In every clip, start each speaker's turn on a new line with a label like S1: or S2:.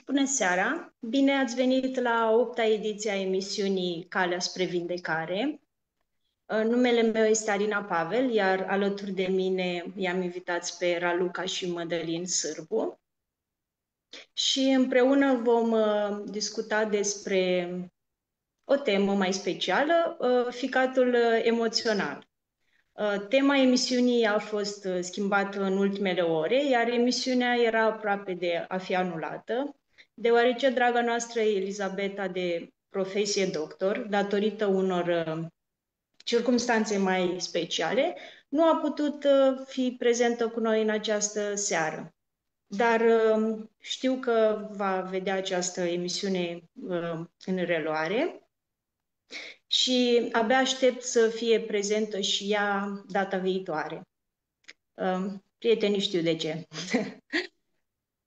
S1: Bună seara! Bine ați venit la 8-a ediție a emisiunii Calea spre Vindecare. Numele meu este Alina Pavel, iar alături de mine i-am invitați pe Raluca și Mădălin Sârbu și împreună vom discuta despre o temă mai specială, ficatul emoțional. Tema emisiunii a fost schimbată în ultimele ore, iar emisiunea era aproape de a fi anulată, deoarece draga noastră Elisabeta, de profesie doctor, datorită unor circumstanțe mai speciale, nu a putut fi prezentă cu noi în această seară. Dar știu că va vedea această emisiune în reluare și abia aștept să fie prezentă și ea data viitoare. Prietenii știu de ce.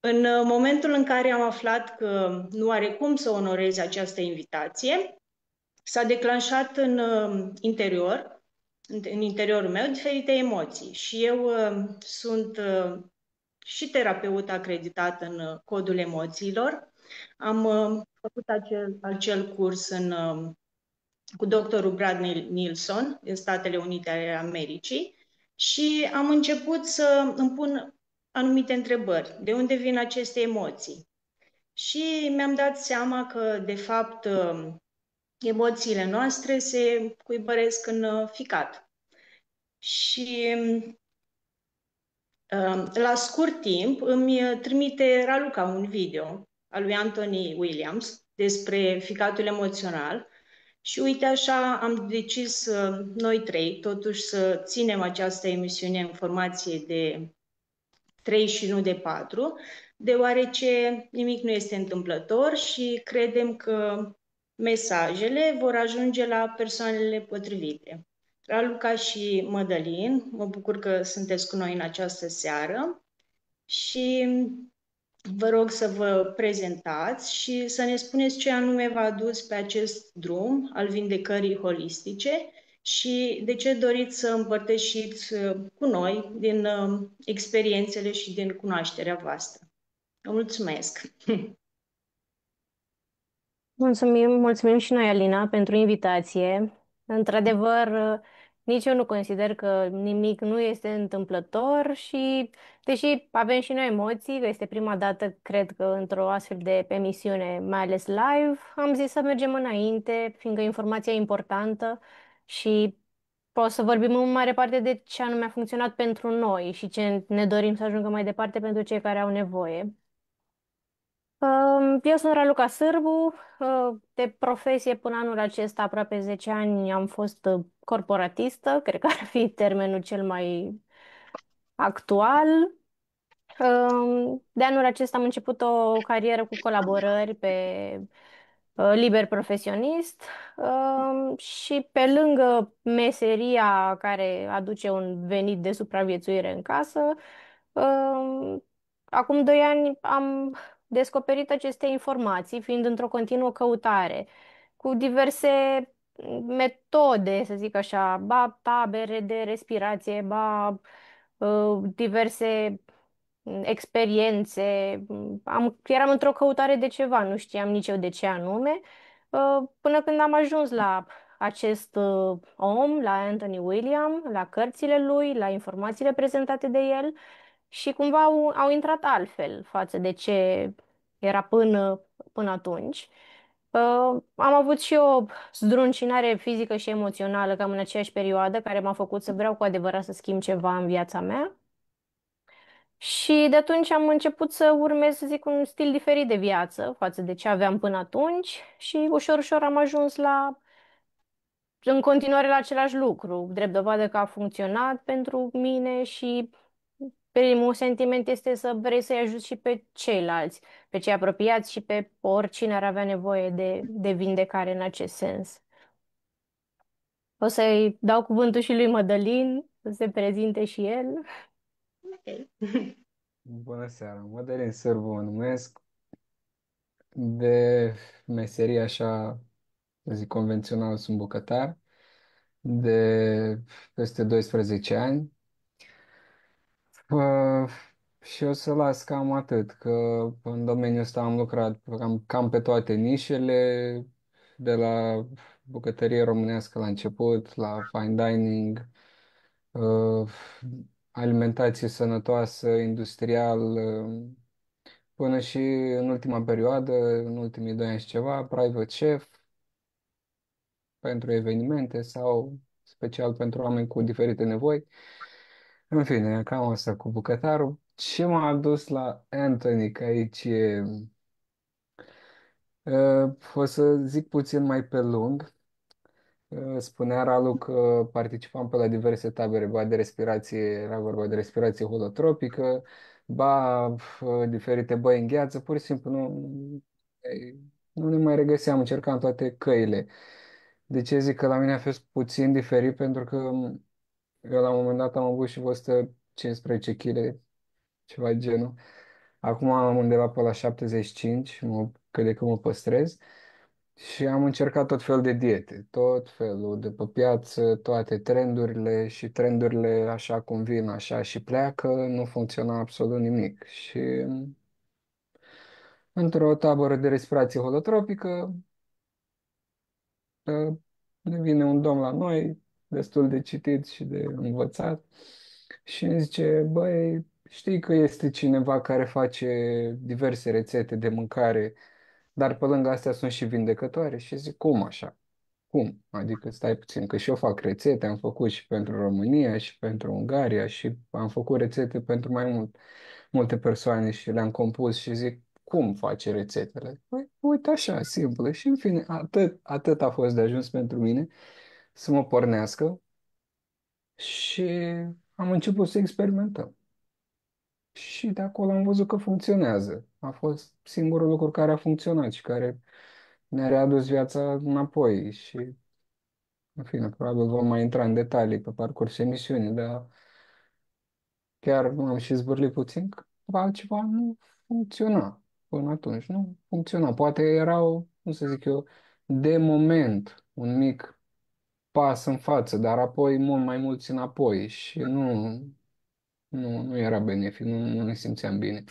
S1: În momentul în care am aflat că nu are cum să onoreze această invitație, s-a declanșat în interiorul meu, diferite emoții. Și eu sunt și terapeut acreditat în codul emoțiilor. Am făcut acel curs cu doctorul Bradley Nilsson din Statele Unite ale Americii și am început să îmi pun anumite întrebări. De unde vin aceste emoții? Și mi-am dat seama că, de fapt, emoțiile noastre se cuibăresc în ficat. Și la scurt timp îmi trimite Raluca un video al lui Anthony Williams despre ficatul emoțional. Și uite așa am decis noi trei totuși să ținem această emisiune în formație de 3 și nu de 4, deoarece nimic nu este întâmplător și credem că mesajele vor ajunge la persoanele potrivite. Raluca și Mădălin, mă bucur că sunteți cu noi în această seară și vă rog să vă prezentați și să ne spuneți ce anume v-a dus pe acest drum al vindecării holistice și de ce doriți să împărtășiți cu noi din experiențele și din cunoașterea voastră. Vă mulțumesc!
S2: Mulțumim și noi, Alina, pentru invitație. Într-adevăr, nici eu nu consider că nimic nu este întâmplător și, deși avem și noi emoții, că este prima dată, cred că, într-o astfel de emisiune, mai ales live, am zis să mergem înainte, fiindcă informația e importantă și o să vorbim în mare parte de ce anume a funcționat pentru noi și ce ne dorim să ajungă mai departe pentru cei care au nevoie. Eu sunt Raluca Sârbu, de profesie până anul acesta, aproape 10 ani, am fost corporatistă, cred că ar fi termenul cel mai actual. De anul acesta am început o carieră cu colaborări pe liber profesionist și pe lângă meseria care aduce un venit de supraviețuire în casă, um, acum 2 ani am descoperit aceste informații, fiind într-o continuă căutare, cu diverse metode, să zic așa, ba tabere de respirație, ba diverse experiențe. Eram într-o căutare de ceva, nu știam nici eu de ce anume, până când am ajuns la acest om, la Anthony William, la cărțile lui, la informațiile prezentate de el și cumva au intrat altfel față de ce era până atunci. Am avut și o zdruncinare fizică și emoțională cam în aceeași perioadă, care m-a făcut să vreau cu adevărat să schimb ceva în viața mea. Și de atunci am început să urmez, să zic, un stil diferit de viață față de ce aveam până atunci și ușor, ușor am ajuns în continuare la același lucru, drept dovadă că a funcționat pentru mine și primul sentiment este să vrei să-i ajuți și pe ceilalți, pe cei apropiați și pe oricine ar avea nevoie de vindecare în acest sens. O să-i dau cuvântul și lui Mădălin, să se prezinte și el.
S1: Ok.
S3: Bună seara, Mădălin Sârbu mă numesc, de meserie așa, să zic, convențional, sunt bucătar, de peste 12 ani. Și o să las cam atât, că în domeniul ăsta am lucrat cam pe toate nișele, de la bucătărie românească la început, la fine dining, uh, alimentație sănătoasă, industrial, până și în ultima perioadă, în ultimii 2 ani și ceva, private chef pentru evenimente sau special pentru oameni cu diferite nevoi. În fine, cam asta cu bucătarul. Ce m-a dus la Anthony, că aici e, o să zic puțin mai pe lung. Spunea Ralu că participam pe la diverse tabere, ba de respirație, era vorba de respirație holotropică, ba diferite băi în gheață, pur și simplu nu ne mai regăseam, încercam toate căile. De ce zic că la mine a fost puțin diferit? Pentru că eu la un moment dat am avut și 115 kg, ceva de genul. Acum am undeva pe la 75, crede că mă păstrez. Și am încercat tot felul de diete, tot felul de pe piață, toate trendurile și trendurile așa cum vin, așa și pleacă, nu funcționa absolut nimic. Și într-o tabără de respirație holotropică, ne vine un domn la noi, destul de citit și de învățat, și îmi zice, băi, știi că este cineva care face diverse rețete de mâncare, dar pe lângă astea sunt și vindecătoare? Și zic, cum așa? Cum? Adică stai puțin, că și eu fac rețete, am făcut și pentru România și pentru Ungaria și am făcut rețete pentru multe persoane și le-am compus și zic, cum face rețetele? Păi, uite așa, simplu. Și în fine, atât a fost de ajuns pentru mine să mă pornească și am început să experimentăm. Și de acolo am văzut că funcționează. A fost singurul lucru care a funcționat și care ne-a readus viața înapoi. Și, în fine, probabil vom mai intra în detalii pe parcursul emisiunii, dar chiar am și zbârlit puțin că altceva nu funcționa până atunci. Nu funcționa. Poate erau, cum să zic eu, de moment, un mic pas în față, dar apoi mult mai mulți înapoi și nu era benefic, nu ne simțeam bine.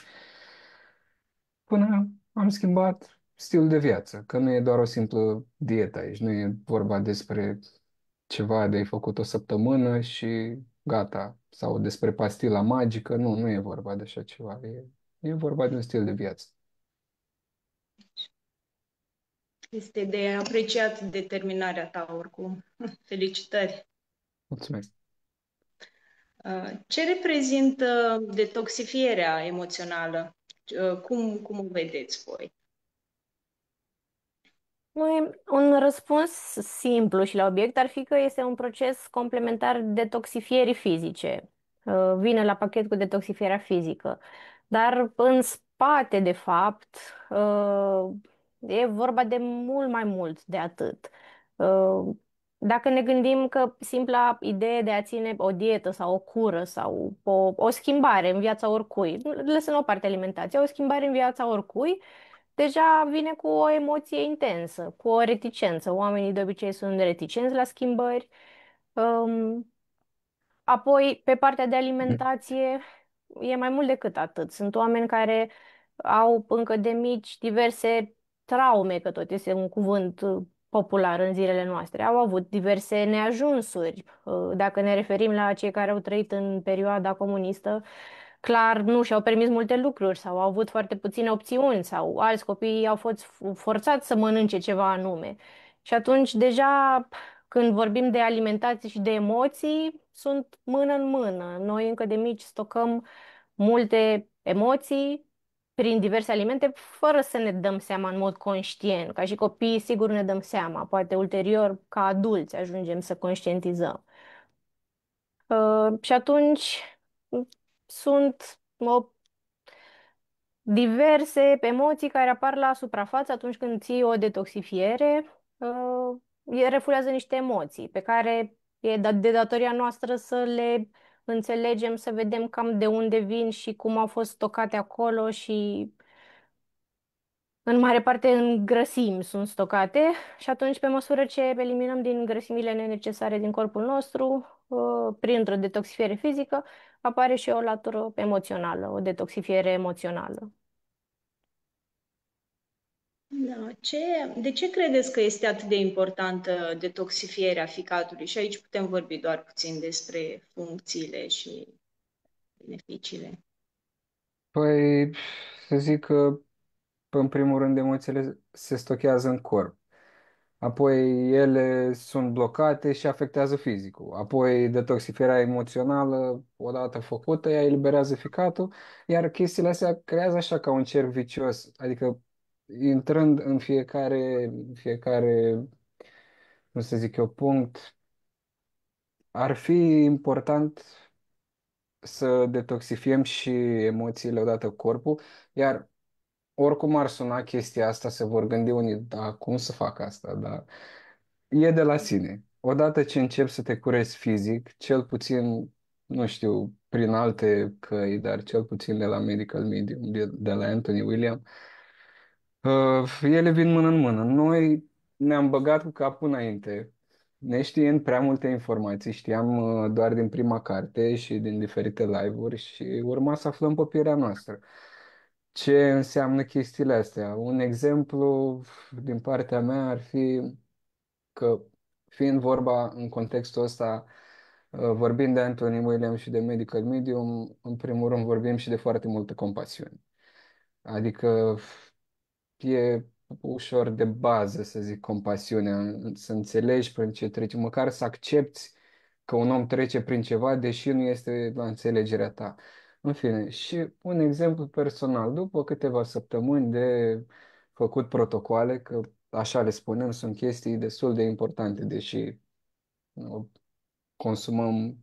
S3: Până am schimbat stilul de viață, că nu e doar o simplă dietă aici, nu e vorba despre ceva de ai făcut o săptămână și gata, sau despre pastila magică, nu e vorba de așa ceva, e vorba de un stil de viață.
S1: Este de apreciat determinarea ta oricum. Felicitări!
S3: Mulțumesc!
S1: Ce reprezintă detoxifierea emoțională? Cum o vedeți voi?
S2: Un răspuns simplu și la obiect ar fi că este un proces complementar detoxifierii fizice. Vine la pachet cu detoxifierea fizică. Dar în spate, de fapt, e vorba de mult mai mult de atât. Uh, Dacă ne gândim că simpla idee de a ține o dietă sau o cură sau o schimbare în viața oricui, lăsând o parte alimentația, o schimbare în viața oricui, deja vine cu o emoție intensă, cu o reticență. Oamenii de obicei sunt reticenți la schimbări. Um, Apoi, pe partea de alimentație, e mai mult decât atât. Sunt oameni care au încă de mici diverse traume, că tot este un cuvânt popular în zilele noastre. Au avut diverse neajunsuri. Dacă ne referim la cei care au trăit în perioada comunistă, clar nu și-au permis multe lucruri sau au avut foarte puține opțiuni sau alți copii au fost forțați să mănânce ceva anume. Și atunci deja când vorbim de alimentație și de emoții, sunt mână în mână. Noi încă de mici stocăm multe emoții prin diverse alimente, fără să ne dăm seama în mod conștient. Ca și copii, sigur ne dăm seama. Poate ulterior, ca adulți, ajungem să conștientizăm. Și atunci sunt diverse emoții care apar la suprafață atunci când ții o detoxifiere. Refulează niște emoții pe care e de datoria noastră să le înțelegem, să vedem cam de unde vin și cum au fost stocate acolo și în mare parte în grăsimi sunt stocate și atunci pe măsură ce eliminăm din grăsimile nenecesare din corpul nostru, printr-o detoxifiere fizică, apare și o latură emoțională, o detoxifiere emoțională.
S1: Da. De ce credeți că este atât de importantă detoxifierea ficatului? Și aici putem vorbi doar puțin despre funcțiile și beneficiile.
S3: Păi, să zic că, în primul rând, emoțiile se stochează în corp. Apoi ele sunt blocate și afectează fizicul. Apoi detoxifierea emoțională, odată făcută, ea eliberează ficatul, iar chestiile astea creează așa ca un cerc vicios. Adică intrând în fiecare, nu să zic eu, punct, ar fi important să detoxifiem și emoțiile odată cu corpul, iar oricum ar suna chestia asta, se vor gândi unii, da, cum să fac asta, da. E de la sine. Odată ce începi să te curezi fizic, cel puțin, nu știu, prin alte căi, dar cel puțin de la Medical Medium, de la Anthony William, ele vin mână în mână. Noi ne-am băgat cu capul înainte, neștiind prea multe informații, știam doar din prima carte și din diferite live-uri și urma să aflăm pe pielea noastră. Ce înseamnă chestiile astea? Un exemplu din partea mea ar fi că, fiind vorba în contextul ăsta, vorbind de Anthony William și de Medical Medium, în primul rând vorbim și de foarte multă compasiune. Adică e ușor de bază, să zic, compasiunea, să înțelegi prin ce trece, măcar să accepti că un om trece prin ceva, deși nu este la înțelegerea ta. În fine, și un exemplu personal, după câteva săptămâni de făcut protocoale, că așa le spunem, sunt chestii destul de importante, deși nu, consumăm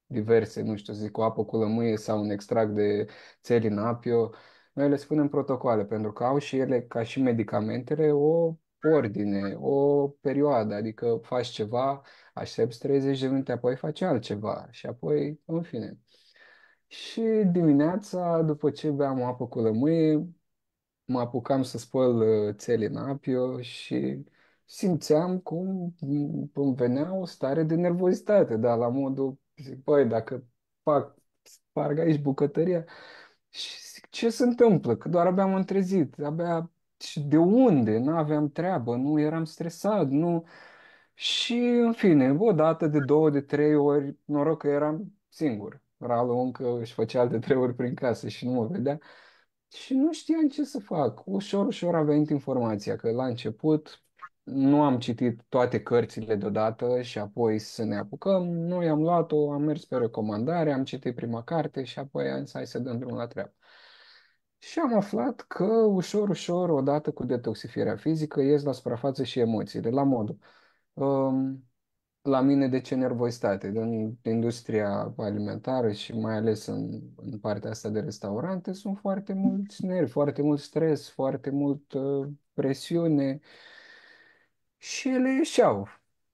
S3: diverse, nu știu, zic, o apă cu lămâie sau un extract de țeli în apio. Noi le spunem protocoale pentru că au și ele, ca și medicamentele, o ordine, o perioadă, adică faci ceva, aștepți 30 de minute, apoi faci altceva și apoi, în fine. Și dimineața, după ce beam o apă cu lămâie, mă apucam să spăl țeli în apio și simțeam cum îmi venea o stare de nervozitate, dar la modul, zic, băi, dacă sparg aici bucătăria, și zic, ce se întâmplă? Că doar abia m-am trezit, abia, și de unde? Nu aveam treabă, nu eram stresat, nu... Și, în fine, o dată, de două, de trei ori, noroc că eram singur. Ralu încă își făcea alte trei ori prin casă și nu mă vedea. Și nu știam ce să fac. Ușor, ușor a venit informația că la început nu am citit toate cărțile deodată și apoi să ne apucăm. Noi am luat-o, am mers pe recomandare, am citit prima carte și apoi am zis, hai să dăm drumul la treabă. Și am aflat că ușor, ușor, odată cu detoxifierea fizică, ies la suprafață și emoțiile, la modul. Um, la mine de ce nervozitate? În industria alimentară și mai ales în partea asta de restaurante sunt foarte mulți nervi, foarte mult stres, foarte mult presiune și ele ieșeau.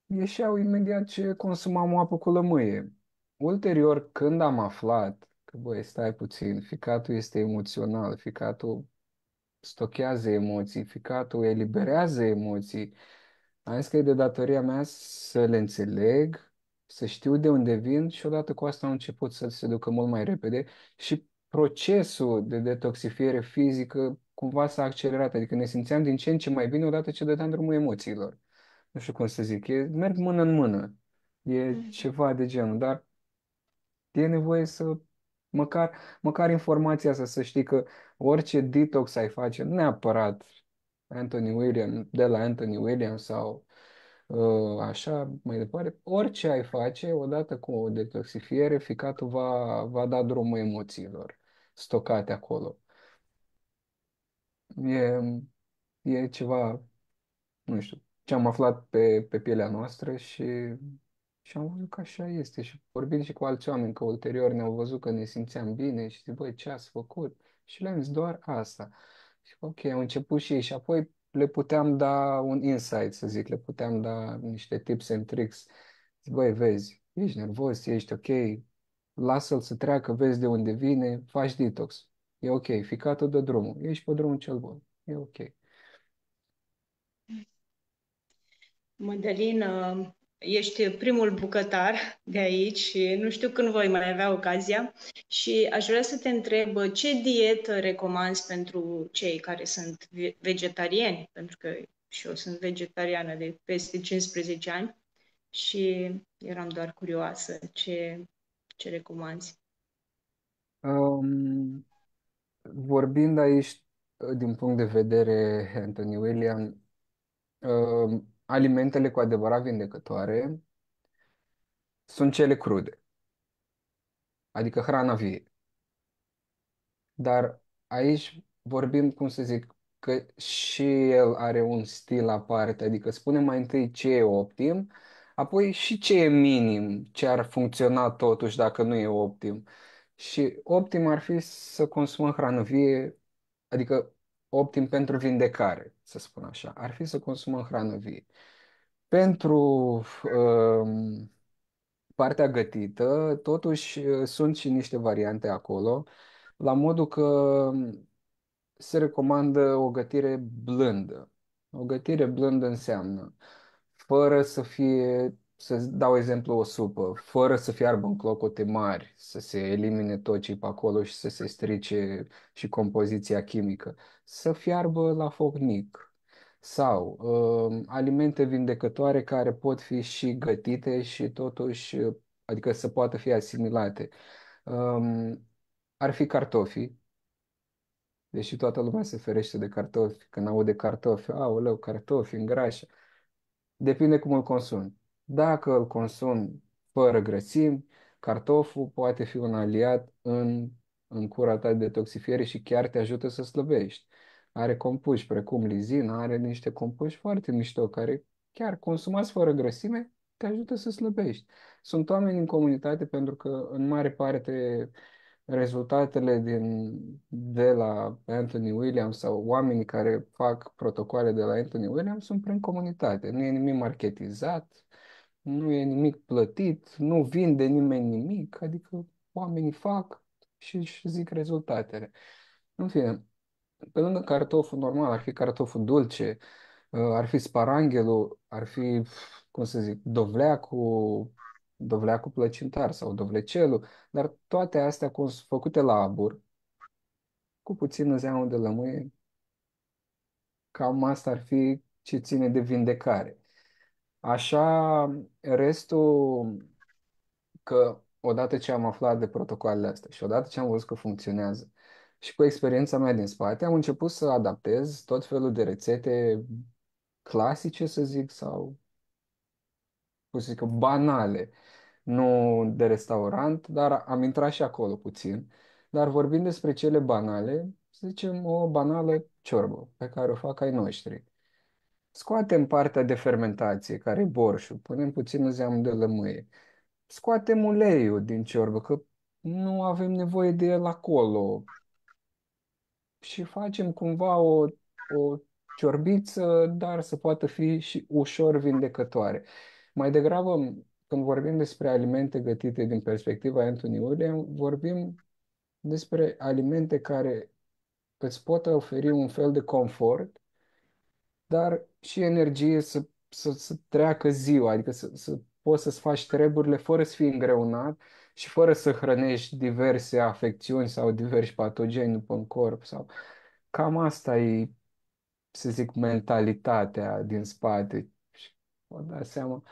S3: Ieșeau imediat ce consumam o apă cu lămâie. Ulterior, când am aflat că, băi, stai puțin, ficatul este emoțional, ficatul stochează emoții, ficatul eliberează emoții. Am zis că e de datoria mea să le înțeleg, să știu de unde vin și odată cu asta am început să se ducă mult mai repede și procesul de detoxifiere fizică cumva s-a accelerat, adică ne simțeam din ce în ce mai bine odată ce dădeam drumul emoțiilor. Nu știu cum să zic, merg mână în mână, e ceva de genul, dar e nevoie să, măcar informația asta, să știi că orice detox ai face, nu neapărat Anthony William, de la Anthony William sau așa mai departe, orice ai face, odată cu o detoxifiere, ficatul va da drumul emoțiilor stocate acolo. E, e ceva, nu știu, ce am aflat pe pielea noastră și am văzut că așa este. Și vorbind și cu alți oameni, că ulterior ne-au văzut că ne simțeam bine și zic, băi, ce ați făcut? Și le-am zis doar asta. Și ok, au început și ei și apoi le puteam da un insight, să zic, le puteam da niște tips and tricks. Zic, băi, vezi, ești nervos, ești ok, lasă-l să treacă, vezi de unde vine, faci detox. E ok, ficatul de drumul, ești pe drumul cel bun, e ok.
S1: Mădălin, ești primul bucătar de aici și nu știu când voi mai avea ocazia și aș vrea să te întreb ce dietă recomanzi pentru cei care sunt vegetariani, pentru că și eu sunt vegetariană de peste 15 ani și eram doar curioasă ce recomanzi.
S3: Um, Vorbind aici din punct de vedere Anthony William, alimentele cu adevărat vindecătoare sunt cele crude, adică hrana vie. Dar aici vorbim, cum să zic, că și el are un stil aparte, adică spune mai întâi ce e optim, apoi și ce e minim, ce ar funcționa totuși dacă nu e optim. Și optim ar fi să consumăm hrană vie, adică optim pentru vindecare, să spun așa, ar fi să consumăm hrană vie. Pentru partea gătită, totuși sunt și niște variante acolo, la modul că se recomandă o gătire blândă. O gătire blândă înseamnă fără să fie, să dau exemplu, o supă, fără să fiarbă în clocote mari, să se elimine tot ce e pe acolo și să se strice și compoziția chimică, să fiarbă la foc mic. Sau alimente vindecătoare care pot fi și gătite și totuși, adică să poată fi asimilate. Um, Ar fi cartofii, deși toată lumea se ferește de cartofi, când aude cartofi, aoleu, cartofi, îngrașă. Depinde cum îl consumi. Dacă îl consumi fără grăsimi, cartoful poate fi un aliat în cura ta de detoxifiere și chiar te ajută să slăbești. Are compuși precum lizina, are niște compuși foarte mișto care chiar consumați fără grăsime te ajută să slăbești. Sunt oameni în comunitate pentru că în mare parte rezultatele de la Anthony Williams sau oamenii care fac protocoale de la Anthony Williams sunt prin comunitate. Nu e nimic marketizat, nu e nimic plătit, nu vinde nimeni nimic, adică oamenii fac și își zic rezultatele. În fine, pe lângă cartoful normal, ar fi cartoful dulce, ar fi sparanghelul, ar fi, cum să zic, dovleacul plăcintar sau dovlecelul, dar toate astea făcute la abur, cu puțină zeamă de lămâie, cam asta ar fi ce ține de vindecare. Așa, restul, că odată ce am aflat de protocoalele astea și odată ce am văzut că funcționează și cu experiența mea din spate, am început să adaptez tot felul de rețete clasice, să zic, sau, cum să zic, banale, nu de restaurant, dar am intrat și acolo puțin. Dar vorbind despre cele banale, să zicem o banală ciorbă pe care o fac ai noștri. Scoatem partea de fermentație, care e borșul, punem puțin zeamă de lămâie. Scoatem uleiul din ciorbă, că nu avem nevoie de el acolo. Și facem cumva o ciorbiță, dar să poată fi și ușor vindecătoare. Mai degrabă, când vorbim despre alimente gătite din perspectiva Anthony William, vorbim despre alimente care îți pot oferi un fel de confort, dar și energie să treacă ziua, adică să poți să-ți faci treburile fără să fii îngreunat și fără să hrănești diverse afecțiuni sau diversi patogeni după în corp. Sau... Cam asta e, să zic, mentalitatea din spate. Și vă dați seama,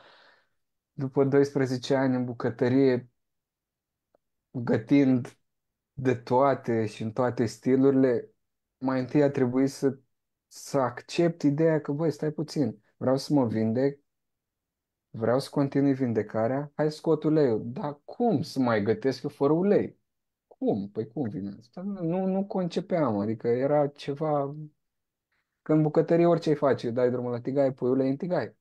S3: după 12 ani în bucătărie, gătind de toate și în toate stilurile, mai întâi a trebuit să accept ideea că, băi, stai puțin, vreau să mă vindec, vreau să continui vindecarea, hai scot uleiul. Dar cum să mai gătesc eu fără ulei? Cum? Păi cum vine asta? Nu concepeam, adică era ceva... Că în bucătărie orice ai face, dai drumul la tigaie, pui ulei în tigaie.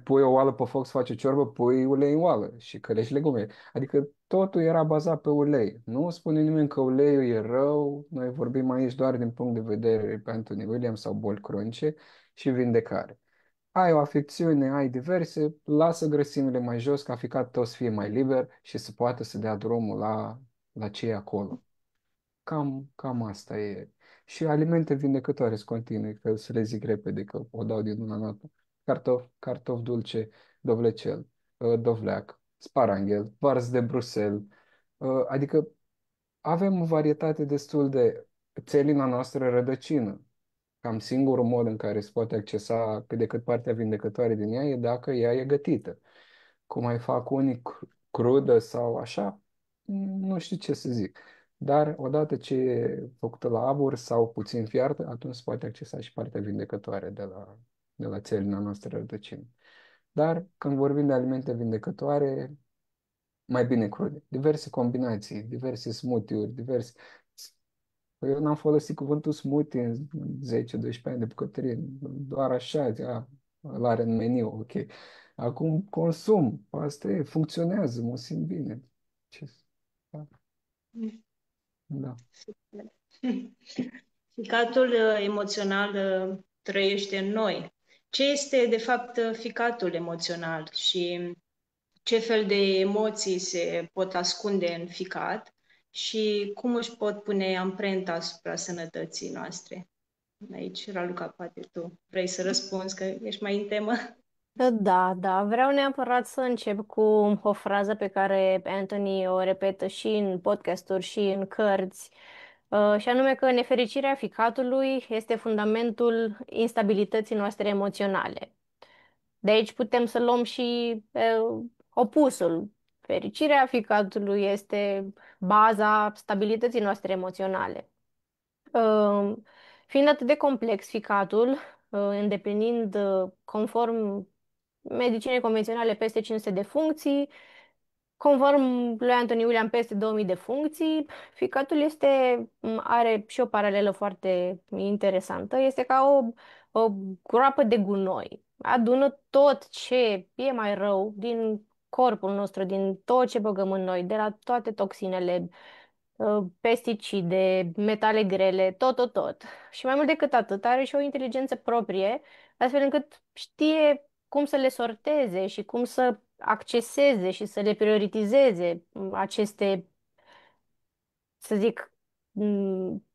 S3: Pui o oală pe foc să faci o ciorbă, pui ulei în oală și călești legume. Adică totul era bazat pe ulei. Nu spune nimeni că uleiul e rău, noi vorbim aici doar din punct de vedere pe Anthony Williams sau boli cronice și vindecare. Ai o afecțiune, ai diverse, lasă grăsimile mai jos ca ficat tău să fie mai liber și să poată să dea drumul la ce e acolo. Cam asta e. Și alimente vindecătoare să continui, că să le zic repede, că o dau din una în alta. cartof dulce, dovlecel, dovleac, sparanghel, vars de Bruxelles. Adică avem o varietate destul de țelina noastră rădăcină. Cam singurul mod în care se poate accesa cât de cât partea vindecătoare din ea e dacă ea e gătită. Cum mai fac unii crudă sau așa, nu știu ce să zic. Dar odată ce e făcută la abur sau puțin fiartă, atunci se poate accesa și partea vindecătoare de la țelina noastră rădăcină. Dar când vorbim de alimente vindecătoare, mai bine crude. Diverse combinații, diverse smoothie-uri, diverse... Eu n-am folosit cuvântul smoothie în 10-12 ani de bucătărie, doar așa, îl are în meniu, ok. Acum consum, asta e, funcționează, mă simt bine. Ce... Da. Da.
S1: Ficatul emoțional trăiește în noi. Ce este, de fapt, ficatul emoțional și ce fel de emoții se pot ascunde în ficat și cum își pot pune amprenta asupra sănătății noastre? Aici, Raluca, poate tu vrei să răspunzi, că ești mai în temă.
S2: Da, da, vreau neapărat să încep cu o frază pe care Anthony o repetă și în podcasturi și în cărți, și anume că nefericirea ficatului este fundamentul instabilității noastre emoționale. De aici putem să luăm și opusul. Fericirea ficatului este baza stabilității noastre emoționale. Uh, Fiind atât de complex ficatul, îndeplinind conform medicinei convenționale peste 500 de funcții, conform lui Anthony William peste 2000 de funcții, ficatul are și o paralelă foarte interesantă, este ca o groapă de gunoi. Adună tot ce e mai rău din corpul nostru, din tot ce băgăm în noi, de la toate toxinele, pesticide, metale grele, tot, tot, tot. Și mai mult decât atât, are și o inteligență proprie, astfel încât știe cum să le sorteze și cum să acceseze și să le prioritizeze aceste, să zic,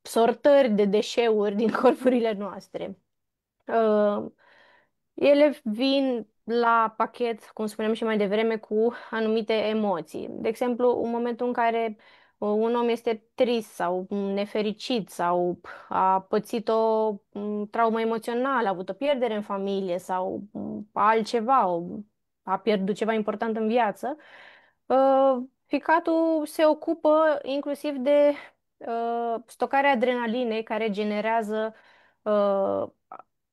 S2: sortări de deșeuri din corpurile noastre. Uh, Ele vin la pachet, cum spuneam și mai devreme, cu anumite emoții. De exemplu, în momentul în care un om este trist sau nefericit sau a pățit o traumă emoțională, a avut o pierdere în familie sau altceva, a pierdut ceva important în viață, ficatul se ocupă inclusiv de stocarea adrenalinei care generează uh,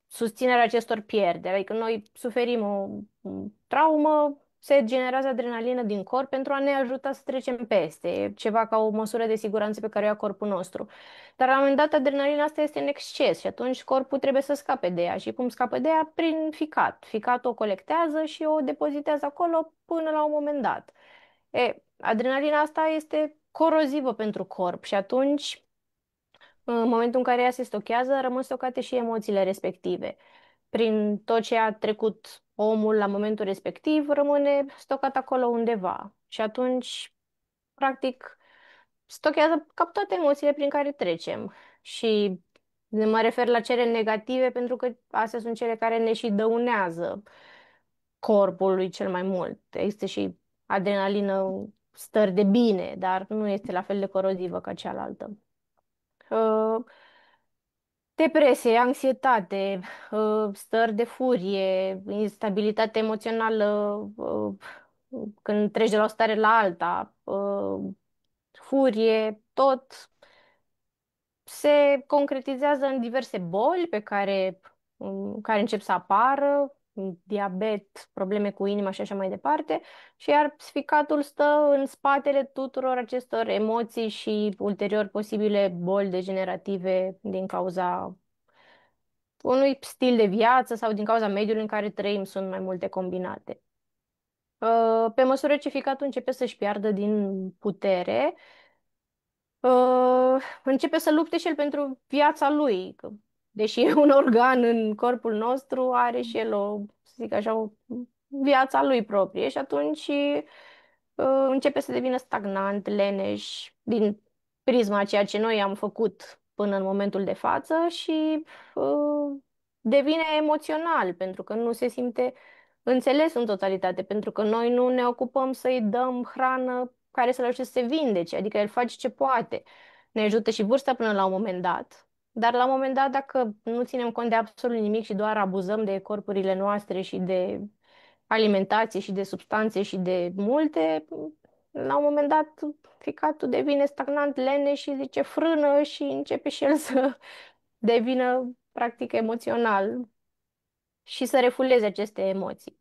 S2: susținerea acestor pierderi. Adică noi suferim o traumă, se generează adrenalină din corp pentru a ne ajuta să trecem peste. E ceva ca o măsură de siguranță pe care o ia corpul nostru. Dar la un moment dat adrenalina asta este în exces și atunci corpul trebuie să scape de ea. Și cum scapă de ea? Prin ficat. Ficatul o colectează și o depozitează acolo până la un moment dat. Adrenalina asta este corozivă pentru corp și atunci, în momentul în care ea se stochează, rămân stocate și emoțiile respective. Prin tot ce a trecut omul la momentul respectiv, rămâne stocat acolo undeva. Și atunci, practic, stochează cam toate emoțiile prin care trecem. Și mă refer la cele negative pentru că astea sunt cele care ne și dăunează corpului cel mai mult. Există și adrenalină, stări de bine, dar nu este la fel de corozivă ca cealaltă. Uh, Depresie, anxietate, stări de furie, instabilitate emoțională, când treci de la o stare la alta, furie, tot se concretizează în diverse boli care încep să apară, diabet, probleme cu inima și așa mai departe, și iar ficatul stă în spatele tuturor acestor emoții și ulterior posibile boli degenerative din cauza unui stil de viață sau din cauza mediului în care trăim, sunt mai multe combinate. Pe măsură ce ficatul începe să-și piardă din putere, începe să lupte și el pentru viața lui. Că, deși e un organ în corpul nostru, are și el să zic așa, o viața lui proprie și atunci începe să devină stagnant, leneș, din prisma a ceea ce noi am făcut până în momentul de față și devine emoțional, pentru că nu se simte înțeles în totalitate, pentru că noi nu ne ocupăm să-i dăm hrană care să-l ajute să se vindece, adică el face ce poate. Ne ajută și vârsta până la un moment dat, dar la un moment dat, dacă nu ținem cont de absolut nimic și doar abuzăm de corpurile noastre și de alimentație și de substanțe și de multe, la un moment dat ficatul devine stagnant, lene și zice frână și începe și el să devină practic emoțional și să refuleze aceste emoții.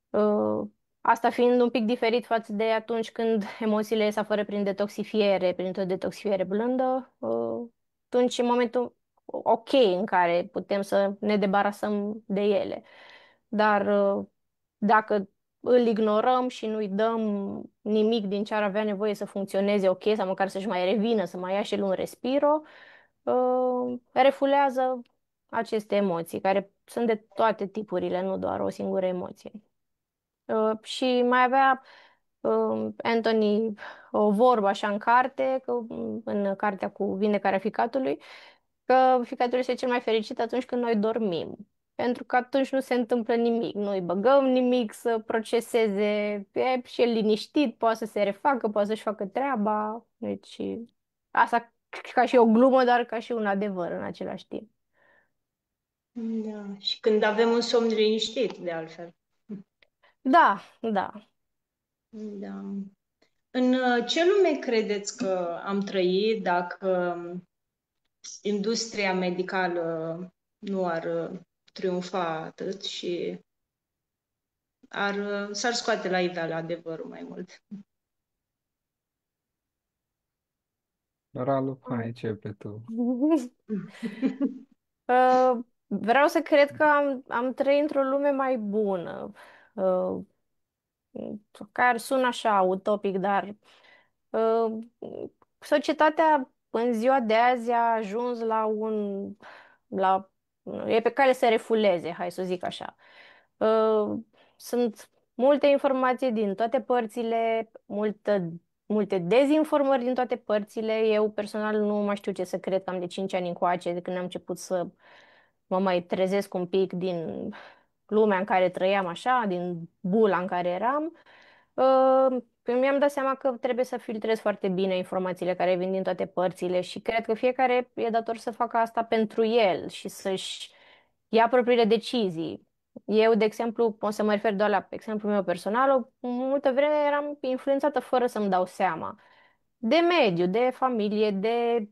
S2: Uh, Asta fiind un pic diferit față de atunci când emoțiile se afară prin detoxifiere, printr-o detoxifiere blândă, atunci în momentul ok în care putem să ne debarasăm de ele. Dar dacă îl ignorăm și nu-i dăm nimic din ce ar avea nevoie să funcționeze ok sau măcar să-și mai revină, să mai ia și el un respiro, refulează aceste emoții, care sunt de toate tipurile, nu doar o singură emoție. Și mai avea Anthony o vorbă așa în carte, în cartea cu Vindecarea ficatului, că ficatul este cel mai fericit atunci când noi dormim. Pentru că atunci nu se întâmplă nimic, nu îi băgăm nimic să proceseze, e și el liniștit, poate să se refacă, poate să-și facă treaba. Deci asta ca și o glumă, dar ca și un adevăr în același timp.
S1: Da. Și când avem un somn liniștit, de altfel.
S2: Da, da.
S1: Da. În ce lume credeți că am trăit dacă industria medicală nu ar triumfa atât și s-ar scoate la iveală adevărul mai mult?
S3: Ralu, hai, începe tu.
S2: Vreau să cred că am trăit într-o lume mai bună, uh, care sună așa utopic, dar uh, societatea în ziua de azi a ajuns la, e pe cale să refuleze, hai să zic așa. Uh, Sunt multe informații din toate părțile, multe dezinformări din toate părțile. Eu personal nu mai știu ce să cred, că am de 5 ani încoace, de când am început să mă mai trezesc un pic din lumea în care trăiam așa, din bula în care eram. Mi-am dat seama că trebuie să filtrez foarte bine informațiile care vin din toate părțile și cred că fiecare e dator să facă asta pentru el și să-și ia propriile decizii. Eu, de exemplu, o să mă refer doar la exemplul meu personal, o multă vreme eram influențată fără să-mi dau seama de mediu, de familie, de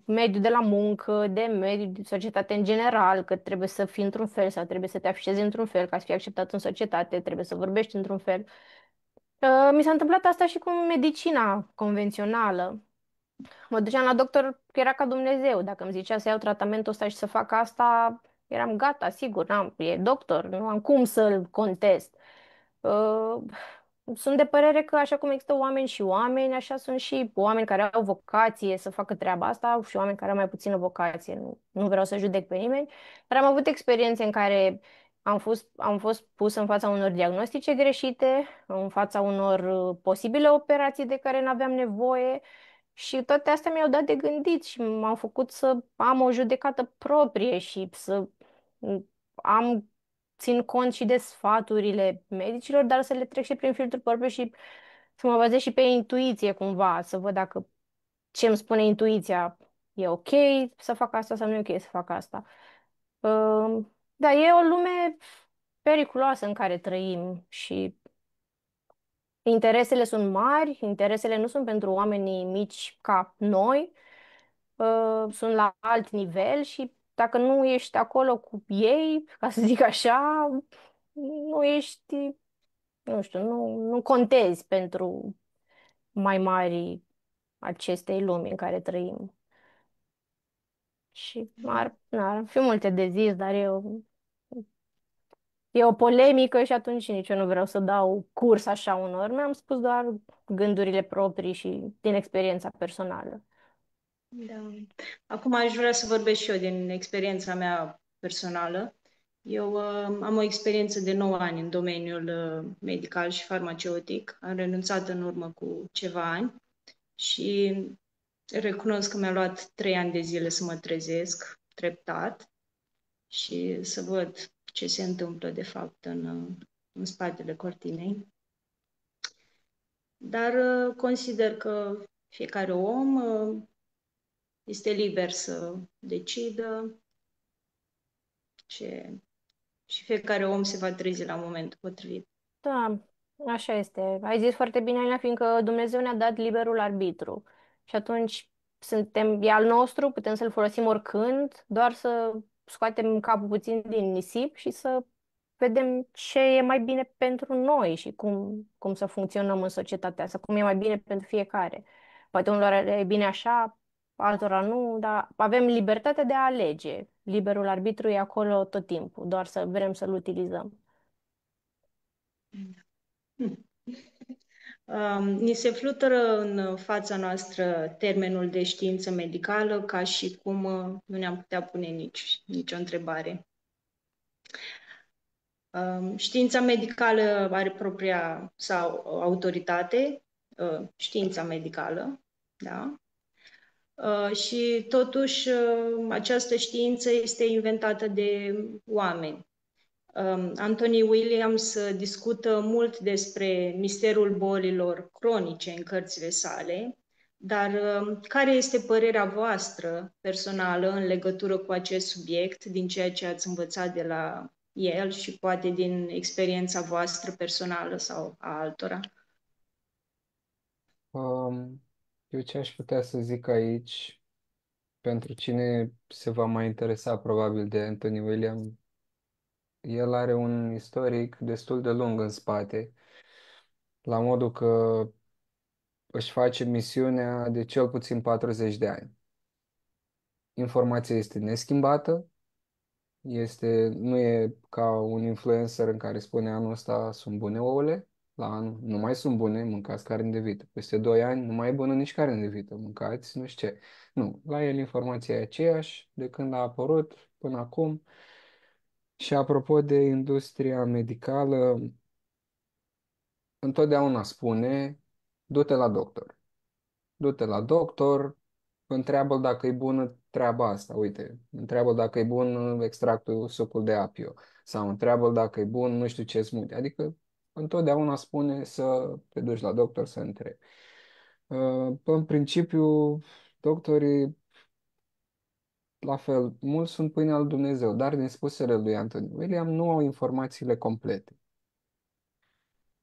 S2: mediu de la muncă, de mediu de societate în general, că trebuie să fii într-un fel sau trebuie să te afișezi într-un fel ca să fii acceptat în societate, trebuie să vorbești într-un fel. Mi s-a întâmplat asta și cu medicina convențională. Mă duceam la doctor, era ca Dumnezeu. Dacă îmi zicea să iau tratamentul ăsta și să fac asta, eram gata, sigur, e doctor, nu am cum să-l contest. Uh, Sunt de părere că așa cum există oameni și oameni, așa sunt și oameni care au vocație să facă treaba asta și oameni care au mai puțină vocație. Nu vreau să judec pe nimeni, dar am avut experiențe în care am fost pus în fața unor diagnostice greșite, în fața unor posibile operații de care nu aveam nevoie și toate astea mi-au dat de gândit și m-au făcut să am o judecată proprie și să am țin cont și de sfaturile medicilor, dar să le trec și prin filtrul propriu și să mă bazez și pe intuiție cumva, să văd dacă ce îmi spune intuiția e ok să fac asta sau nu e ok să fac asta. Da, e o lume periculoasă în care trăim și interesele sunt mari, interesele nu sunt pentru oamenii mici ca noi, sunt la alt nivel și dacă nu ești acolo cu ei, ca să zic așa, nu ești, nu știu, nu contezi pentru mai mari acestei lumi în care trăim. Și ar fi multe de zis, dar e o polemică și atunci nici eu nu vreau să dau curs așa unor. Mi-am spus doar gândurile proprii și din experiența personală.
S1: Da. Acum aș vrea să vorbesc și eu din experiența mea personală. Eu am o experiență de 9 ani în domeniul medical și farmaceutic. Am renunțat în urmă cu ceva ani și recunosc că mi-a luat 3 ani de zile să mă trezesc treptat și să văd ce se întâmplă de fapt în spatele cortinei. Dar consider că fiecare om este liber să decidă ce, și fiecare om se va trezi la momentul potrivit.
S2: Da, așa este. Ai zis foarte bine, Alina, fiindcă Dumnezeu ne-a dat liberul arbitru. Și atunci e al nostru, putem să-l folosim oricând, doar să scoatem capul puțin din nisip și să vedem ce e mai bine pentru noi și cum să funcționăm în societatea asta, cum e mai bine pentru fiecare. Poate unor e bine așa, altora nu, dar avem libertatea de a alege. Liberul arbitru e acolo tot timpul, doar să vrem să-l utilizăm.
S1: Ni se flutură în fața noastră termenul de știință medicală, ca și cum nu ne-am putea pune nicio întrebare. Știința medicală are propria sau autoritate, știința medicală, da? Și totuși această știință este inventată de oameni. Anthony Williams discută mult despre misterul bolilor cronice în cărțile sale, dar care este părerea voastră personală în legătură cu acest subiect, din ceea ce ați învățat de la el și poate din experiența voastră personală sau a altora?
S3: Um, eu ce aș putea să zic aici, pentru cine se va mai interesa probabil de Anthony William, el are un istoric destul de lung în spate, la modul că își face misiunea de cel puțin 40 de ani. Informația este neschimbată, nu e ca un influencer în care spune anul ăsta sunt bune ouăle, la anul nu mai sunt bune, mâncați carne de vită. Peste 2 ani nu mai e bună nici carne de vită, mâncați nu știu ce. Nu, la el informația e aceeași de când a apărut până acum. Și apropo de industria medicală, întotdeauna spune, du-te la doctor. Du-te la doctor, întreabă dacă e bună treaba asta. Uite, întreabă dacă e bun extractul, sucul de apio. Sau întreabă dacă e bun nu știu ce smoothie. Adică întotdeauna spune să te duci la doctor să întrebi. În principiu, doctorii, la fel, mulți sunt pâine al Dumnezeu, dar din spusele lui Anthony William nu au informațiile complete.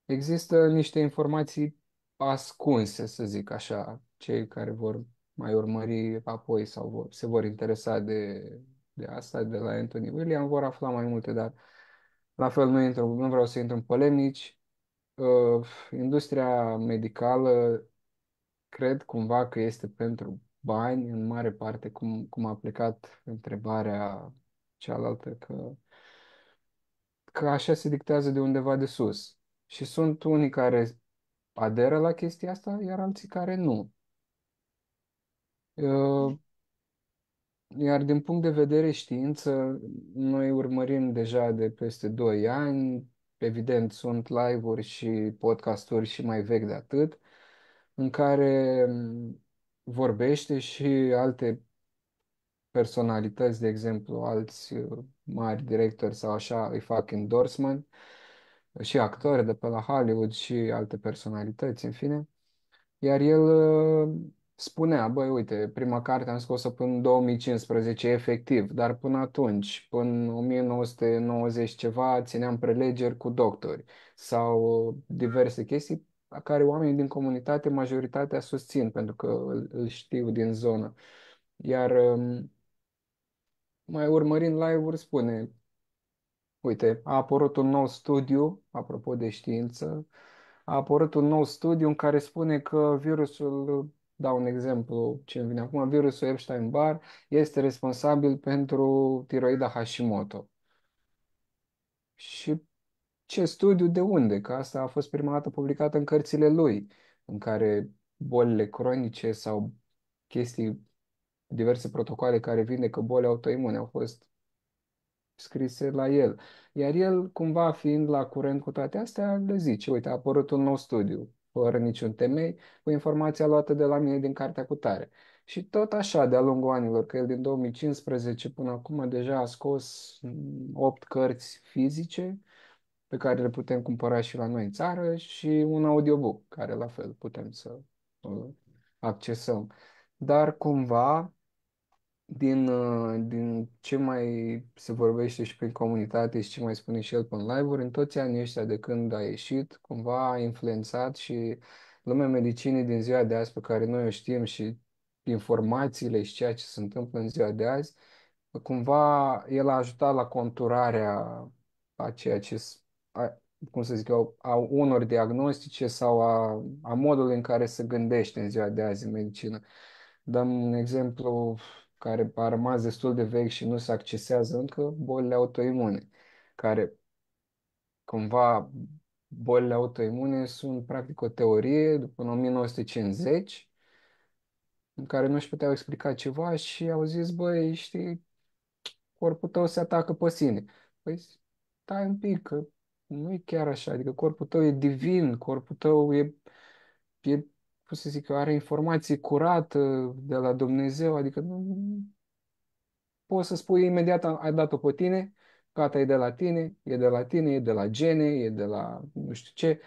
S3: Există niște informații ascunse, să zic așa, cei care vor mai urmări apoi sau se vor interesa de asta, de la Anthony William, vor afla mai multe, dar la fel nu vreau să intru în polemici. Industria medicală cred cumva că este pentru bani, în mare parte, cum a plecat întrebarea cealaltă, că așa se dictează de undeva de sus. Și sunt unii care aderă la chestia asta, iar alții care nu. Uh, Iar din punct de vedere știință, noi urmărim deja de peste 2 ani, evident sunt live-uri și podcasturi și mai vechi de atât, în care vorbește și alte personalități, de exemplu, alți mari directori sau așa îi fac endorsement, și actori de pe la Hollywood și alte personalități, în fine. Iar el spunea, băi, uite, prima carte am scos-o până în 2015, efectiv, dar până atunci, până în 1990 ceva, țineam prelegeri cu doctori sau diverse chestii la care oamenii din comunitate, majoritatea susțin, pentru că îl știu din zonă. Iar mai urmărind live-uri, spune, uite, a apărut un nou studiu, apropo de știință, a apărut un nou studiu în care spune că virusul, dau un exemplu ce îmi vine acum, virusul Epstein-Barr este responsabil pentru tiroida Hashimoto. Și ce studiu de unde? Că asta a fost prima dată publicată în cărțile lui, în care bolile cronice sau chestii, diverse protocoale care vindecă boli autoimune au fost scrise la el. Iar el, cumva fiind la curent cu toate astea, le zice, uite, a apărut un nou studiu, fără niciun temei, cu informația luată de la mine din cartea cu tare. Și tot așa, de-a lungul anilor, că el din 2015 până acum deja a scos 8 cărți fizice pe care le putem cumpăra și la noi în țară și un audiobook care la fel putem să accesăm. Dar cumva din ce mai se vorbește și prin comunitate și ce mai spune și el pe live-uri, în toți anii ăștia de când a ieșit, cumva a influențat și lumea medicinii din ziua de azi pe care noi o știm și informațiile și ceea ce se întâmplă în ziua de azi, cumva el a ajutat la conturarea a ceea ce, cum să zic eu, a unor diagnostice sau a modului în care se gândește în ziua de azi în medicină. Dăm un exemplu care a rămas destul de vechi și nu se accesează încă, bolile autoimune, care cumva bolile autoimune sunt practic o teorie după 1950 în care nu își puteau explica ceva și au zis, băi, știi, corpul tău se atacă pe sine. Păi stai un pic, că nu e chiar așa, adică corpul tău e divin, corpul tău e cum să zic, are informație curată de la Dumnezeu, adică nu, poți să spui imediat ai dat-o pe tine, gata, e de la tine, e de la tine, e de la gene, e de la nu știu ce,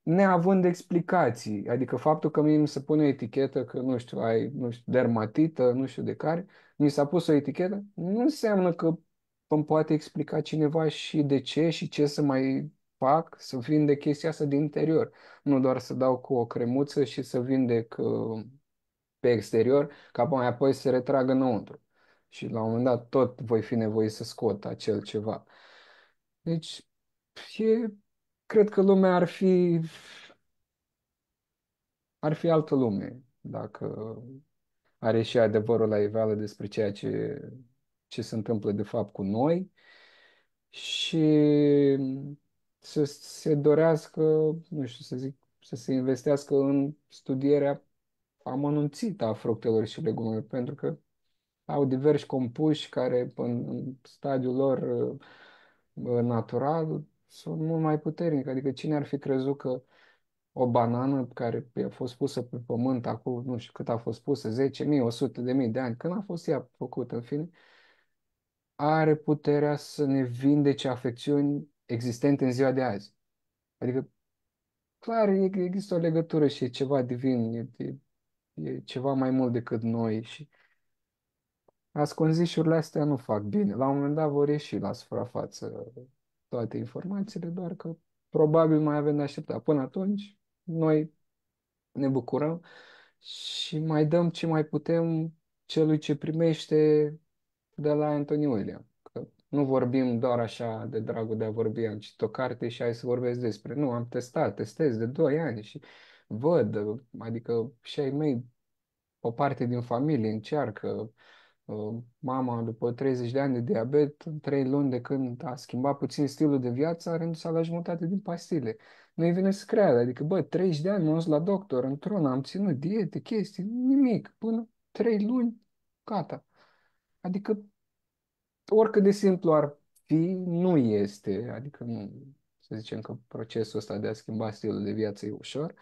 S3: neavând explicații. Adică faptul că mie mi se pune o etichetă că, nu știu, ai, nu știu, dermatită, nu știu de care, mi s-a pus o etichetă, nu înseamnă că îmi poate explica cineva și de ce și ce să mai fac să vindec chestia asta din interior. Nu doar să dau cu o cremuță și să vindec pe exterior, ca apoi să se retragă înăuntru. Și la un moment dat tot voi fi nevoit să scot acel ceva. Deci, e, cred că lumea ar fi altă lume dacă are și adevărul la iveală despre ceea ce se întâmplă de fapt cu noi și să se dorească, nu știu să zic, să se investească în studierea amănunțită a fructelor și legumelor, pentru că au diversi compuși care în stadiul lor natural sunt mult mai puternici. Adică cine ar fi crezut că o banană care a fost pusă pe pământ acum, nu știu cât a fost pusă, 10.000, 100.000 de ani, când a fost ea făcută, în fine, are puterea să ne vindece afecțiuni existente în ziua de azi. Adică, clar, există o legătură și e ceva divin, e ceva mai mult decât noi și ascunzișurile astea nu fac bine. La un moment dat vor ieși la suprafață toate informațiile, doar că probabil mai avem de așteptat. Până atunci, noi ne bucurăm și mai dăm ce mai putem celui ce primește de la Anthony William. Că nu vorbim doar așa de dragul de a vorbi, am citit o carte și hai să vorbesc despre. Nu, am testez de 2 ani și văd, adică și ai mei, o parte din familie încearcă. Mama, după 30 de ani de diabet, în 3 luni de când a schimbat puțin stilul de viață, a renunțat la jumătate din pastile. Nu-i vine să creadă. Adică, bă, 30 de ani m-am dus la doctor, într-una, am ținut diete, chestii, nimic. Până 3 luni, gata. Adică, oricât de simplu ar fi, nu este. Adică, nu, să zicem că procesul ăsta de a schimba stilul de viață e ușor,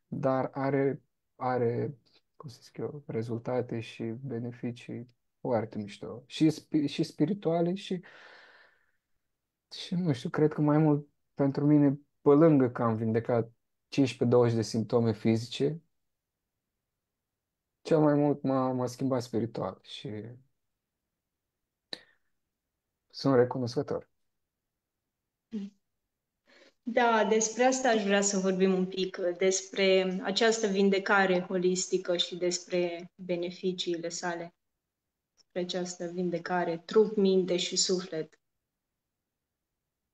S3: dar are, cum să zic eu, rezultate și beneficii foarte mișto. Și spirituale și nu știu, cred că mai mult pentru mine, pe lângă că am vindecat 15-20 de simptome fizice, cel mai mult m-a schimbat spiritual și sunt recunoscător.
S1: Da, despre asta aș vrea să vorbim un pic, despre această vindecare holistică și despre beneficiile sale, despre această vindecare trup, minte și suflet.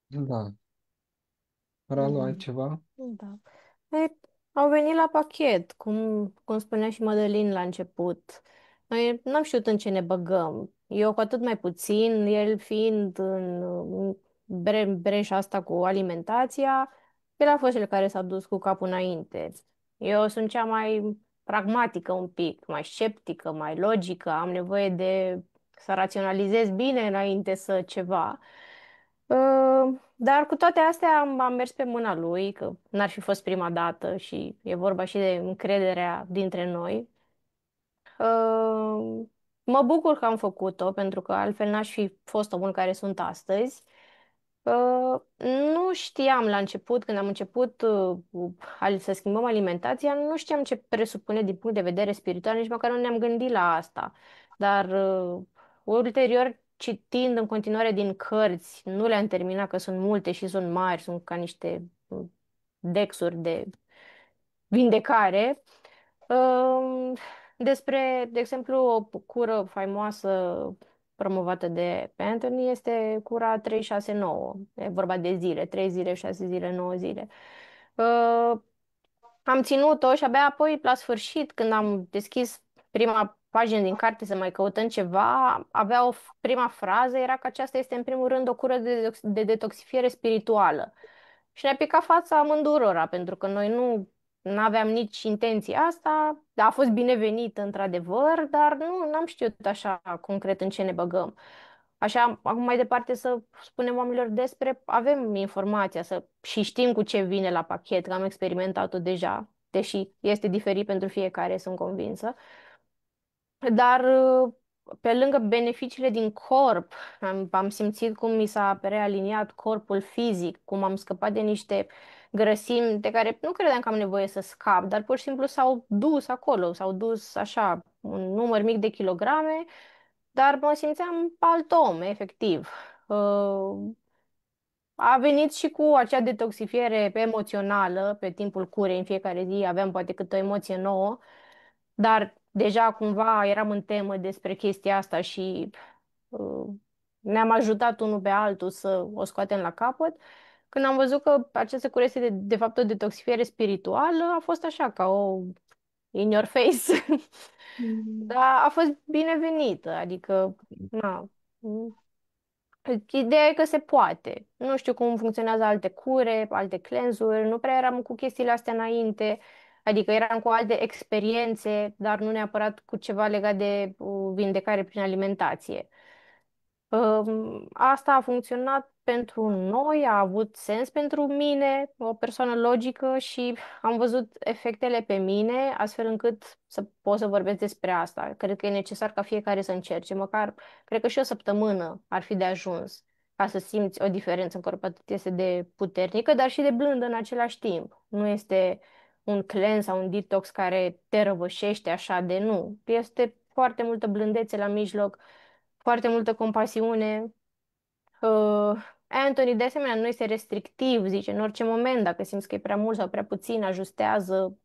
S3: Da. Ralu, ai
S2: Mm.
S3: ceva?
S2: Da. Ei, au venit la pachet, cum spunea și Mădălin la început. Noi n-am știut în ce ne băgăm. Eu cu atât mai puțin, el fiind în breșa asta cu alimentația, el a fost cel care s-a dus cu capul înainte. Eu sunt cea mai pragmatică un pic, mai sceptică, mai logică, am nevoie de să raționalizez bine înainte să ceva. Dar cu toate astea am mers pe mâna lui, că n-ar fi fost prima dată și e vorba și de încrederea dintre noi. Uh, Mă bucur că am făcut-o, pentru că altfel n-aș fi fost omul care sunt astăzi. Nu știam la început, când am început să schimbăm alimentația, nu știam ce presupune din punct de vedere spiritual, nici măcar nu ne-am gândit la asta. Dar ulterior, citind în continuare din cărți, nu le-am terminat, că sunt multe și sunt mari, sunt ca niște dexuri de vindecare. Um, Despre, de exemplu, o cură faimoasă promovată de pe Anthony este cura 369. E vorba de zile, 3 zile, 6 zile, 9 zile. Uh, Am ținut-o și abia apoi, la sfârșit, când am deschis prima pagină din carte să mai căutăm ceva, avea prima frază, era că aceasta este în primul rând o cură de detoxifiere spirituală. Și ne-a picat fața amândurora, pentru că noi nu aveam nici intenția asta, a fost binevenit într-adevăr, dar nu am știut așa concret în ce ne băgăm. Așa, acum mai departe să spunem oamenilor despre, avem informația și știm cu ce vine la pachet, că am experimentat-o deja, deși este diferit pentru fiecare, sunt convinsă. Dar pe lângă beneficiile din corp, am simțit cum mi s-a realiniat corpul fizic, cum am scăpat de niște grăsimi de care nu credeam că am nevoie să scap, dar pur și simplu s-au dus acolo, s-au dus așa un număr mic de kilograme, dar mă simțeam alt om, efectiv. A venit și cu acea detoxifiere emoțională pe timpul curei, în fiecare zi aveam poate câte o emoție nouă, dar deja cumva eram în temă despre chestia asta și uh, ne-am ajutat unul pe altul să o scoatem la capăt. Când am văzut că această cură este de fapt o detoxifiere spirituală, a fost așa ca o in your face.
S1: Mm.
S2: Dar a fost binevenită, adică na, ideea e că se poate. Nu știu cum funcționează alte cure, alte cleansuri, nu prea eram cu chestiile astea înainte, adică eram cu alte experiențe, dar nu neapărat cu ceva legat de vindecare prin alimentație. Asta a funcționat pentru noi, a avut sens pentru mine, o persoană logică și am văzut efectele pe mine, astfel încât să pot să vorbesc despre asta. Cred că e necesar ca fiecare să încerce, măcar, cred că și o săptămână ar fi de ajuns ca să simți o diferență în corp, atât este de puternică, dar și de blândă în același timp. Nu este un cleanse sau un detox care te răvășește așa de nu. Este foarte multă blândețe la mijloc, foarte multă compasiune. Anthony, de asemenea, nu este restrictiv, zice, în orice moment, dacă simți că e prea mult sau prea puțin, ajustează.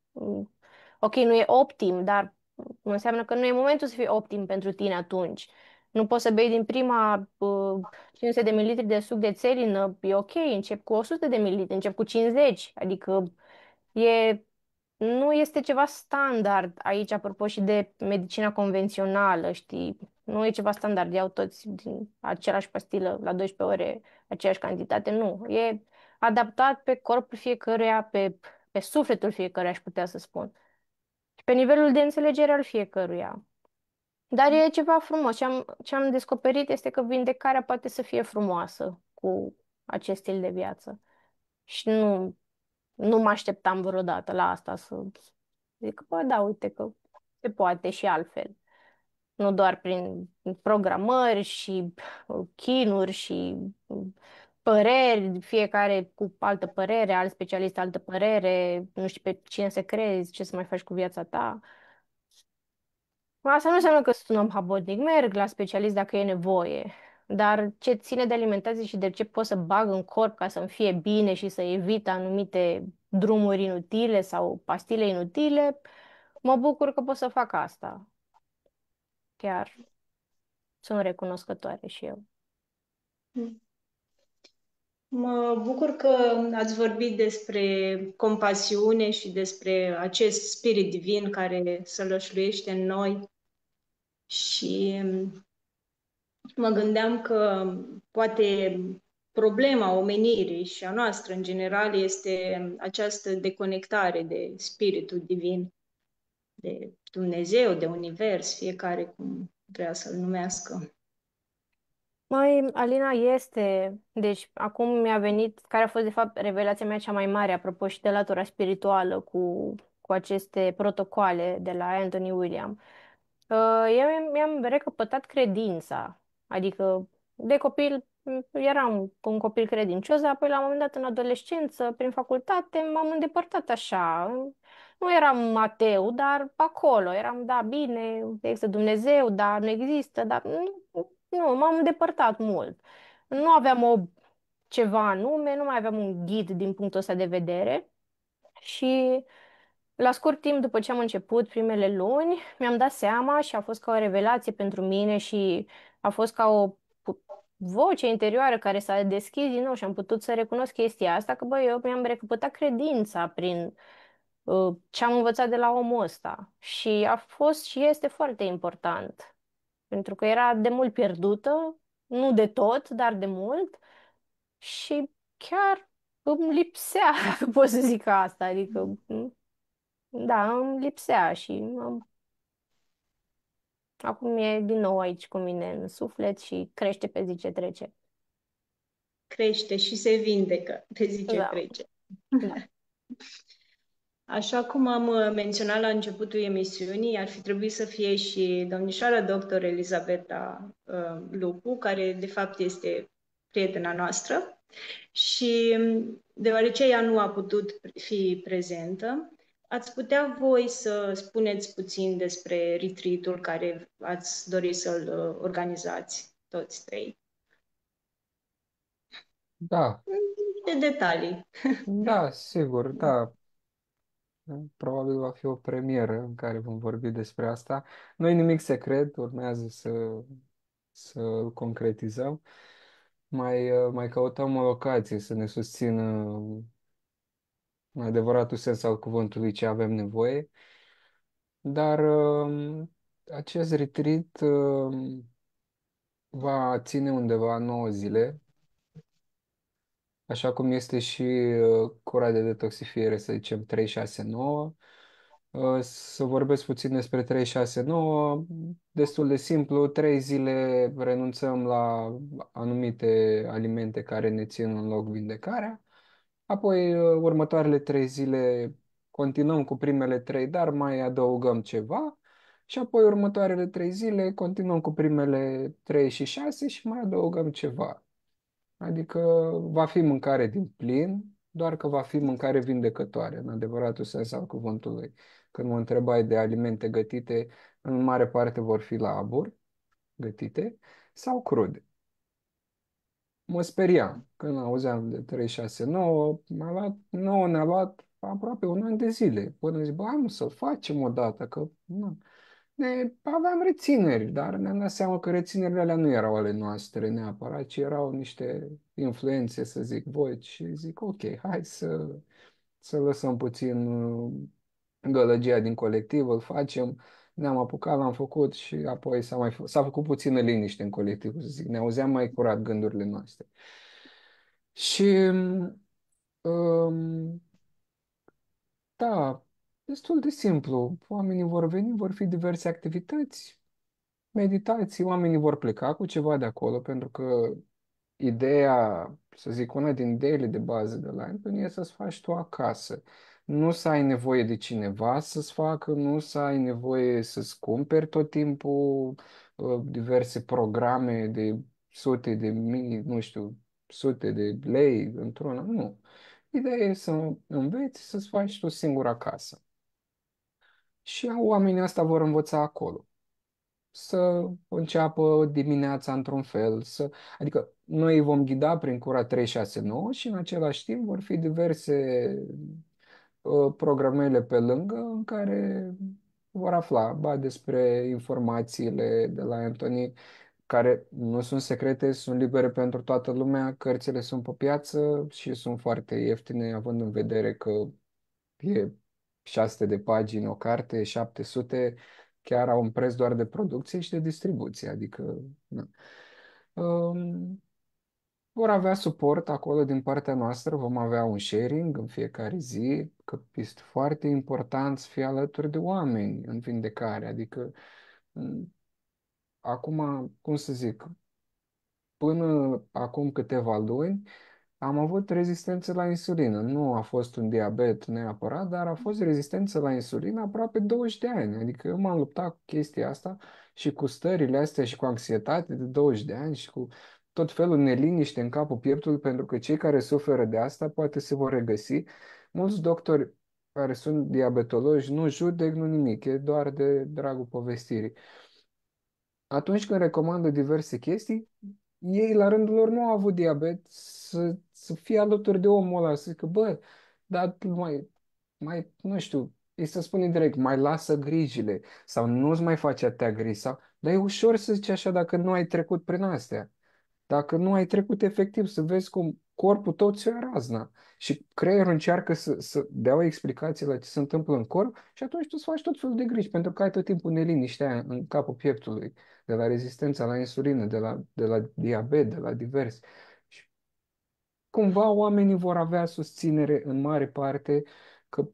S2: Ok, nu e optim, dar nu înseamnă că nu e momentul să fie optim pentru tine atunci. Nu poți să bei din prima 500 de mililitri de suc de țelină, e ok, încep cu 100 de mililitri, încep cu 50, adică e nu este ceva standard aici, apropo și de medicina convențională, știi? Nu e ceva standard, iau toți din același pastilă la 12 ore, aceeași cantitate, nu. E adaptat pe corpul fiecăruia, pe sufletul fiecăruia, aș putea să spun. Și pe nivelul de înțelegere al fiecăruia. Dar e ceva frumos. Ce am descoperit este că vindecarea poate să fie frumoasă cu acest stil de viață. Și nu mă așteptam vreodată la asta să zic, bă, da, uite că se poate și altfel. Nu doar prin programări și chinuri și păreri, fiecare cu altă părere, alt specialist altă părere, nu știi pe cine să crezi, ce să mai faci cu viața ta. Asta nu înseamnă că sunt un om habotnic, merg la specialist dacă e nevoie, dar ce ține de alimentație și de ce pot să bag în corp ca să-mi fie bine și să evit anumite drumuri inutile sau pastile inutile, mă bucur că pot să fac asta. Chiar sunt recunoscătoare și eu.
S1: Mă bucur că ați vorbit despre compasiune și despre acest spirit divin care sălășluiește în noi și mă gândeam că poate problema omenirii și a noastră în general este această deconectare de spiritul divin, de Dumnezeu, de univers, fiecare cum vrea să-l numească.
S2: Mai, Alina, este, deci acum mi-a venit, care a fost de fapt revelația mea cea mai mare, apropo și de latura spirituală cu aceste protocoale de la Anthony William. Eu mi-am recăpătat credința. Adică, de copil, eram un copil credincios, dar apoi, la un moment dat, în adolescență, prin facultate, m-am îndepărtat așa. Nu eram ateu, dar acolo eram, da, bine, există Dumnezeu, da, nu există, dar nu, m-am îndepărtat mult. Nu aveam ceva anume, nu mai aveam un ghid din punctul ăsta de vedere. Și la scurt timp după ce am început primele luni, mi-am dat seama și a fost ca o revelație pentru mine și a fost ca o voce interioară care s-a deschis din nou și am putut să recunosc chestia asta, că băi, eu mi-am recăpătat credința prin ce am învățat de la omul ăsta. Și a fost și este foarte important, pentru că era de mult pierdută, nu de tot, dar de mult și chiar îmi lipsea, dacă pot să zic asta, adică da, îmi lipsea și acum e din nou aici cu mine în suflet și crește pe zi ce trece.
S1: Crește și se vindecă pe zi ce
S2: Da,
S1: trece.
S2: da.
S1: Așa cum am menționat la începutul emisiunii, ar fi trebuit să fie și domnișoara doctor Elizabeta Lupu, care de fapt este prietena noastră și deoarece ea nu a putut fi prezentă, ați putea voi să spuneți puțin despre retreat-ul care ați dori să-l organizați toți trei.
S3: Da,
S1: De detalii.
S3: da, sigur, da. Probabil va fi o premieră în care vom vorbi despre asta. Nu e nimic secret, urmează să îl concretizăm. Mai căutăm o locație să ne susțină în adevăratul sens al cuvântului ce avem nevoie. Dar acest retreat va ține undeva 9 zile, așa cum este și cura de detoxifiere, să zicem 3-6-9. Să vorbesc puțin despre 3-6-9, destul de simplu, 3 zile renunțăm la anumite alimente care ne țin în loc vindecarea, apoi următoarele 3 zile continuăm cu primele 3, dar mai adăugăm ceva și apoi următoarele 3 zile continuăm cu primele 3 și 6 și mai adăugăm ceva. Adică va fi mâncare din plin, doar că va fi mâncare vindecătoare, în adevăratul sens al cuvântului. Când mă întrebai de alimente gătite, în mare parte vor fi la abur, gătite, sau crude. Mă speriam când auzeam de 369, ne-a luat aproape un an de zile. Până zic, bă, hai mă, să facem o dată, că nu. Aveam rețineri, dar ne-am dat seama că reținerile alea nu erau ale noastre neapărat, ci erau niște influențe, să zic, voi. Și zic, ok, hai să lăsăm puțin gălăgia din colectiv, îl facem. Ne-am apucat, l-am făcut și apoi s-a făcut puțină liniște în colectiv, să zic. Ne auzeam mai curat gândurile noastre. Și um, da, destul de simplu. Oamenii vor veni, vor fi diverse activități, meditații, oamenii vor pleca cu ceva de acolo, pentru că ideea, să zic, una din ideile de bază de la Anthony e să-ți faci tu acasă. Nu să ai nevoie de cineva să-ți facă, nu să ai nevoie să-ți cumperi tot timpul diverse programe de sute de mii, nu știu, sute de lei într-una. Nu. Ideea e să înveți să-ți faci tu singur acasă. Și oamenii ăsta vor învăța acolo să înceapă dimineața într-un fel, adică noi îi vom ghida prin cura 369 și în același timp vor fi diverse programele pe lângă în care vor afla despre informațiile de la Anthony, care nu sunt secrete, sunt libere pentru toată lumea, cărțile sunt pe piață și sunt foarte ieftine, având în vedere că e 600 de pagini o carte, 700, chiar au un preț doar de producție și de distribuție, adică na. Um, Vor avea suport acolo din partea noastră, vom avea un sharing în fiecare zi, că este foarte important să fie alături de oameni în vindecare, adică acum, cum să zic, până acum câteva luni, Am avut rezistență la insulină. Nu a fost un diabet neapărat, dar a fost rezistență la insulină aproape 20 de ani. Adică eu m-am luptat cu chestia asta și cu stările astea și cu anxietate de 20 de ani și cu tot felul de neliniște în capul pieptului, pentru că cei care suferă de asta poate se vor regăsi. Mulți doctori care sunt diabetologi nu judec, nu nimic, e doar de dragul povestirii. Atunci când recomandă diverse chestii, ei la rândul lor nu au avut diabet să fie alături de omul ăla, să zică, bă, dar nu știu, îi să spune direct, mai lasă grijile sau nu-ți mai face atâtea griji sau, dar e ușor să zici așa dacă nu ai trecut prin astea. Dacă nu ai trecut efectiv, să vezi cum corpul tău ți-o ia razna și creierul încearcă să dea o explicație la ce se întâmplă în corp și atunci tu îți faci tot felul de griji pentru că ai tot timpul neliniștea aia în capul pieptului, de la rezistența la insulină, de la diabet, de la divers. Și cumva oamenii vor avea susținere în mare parte că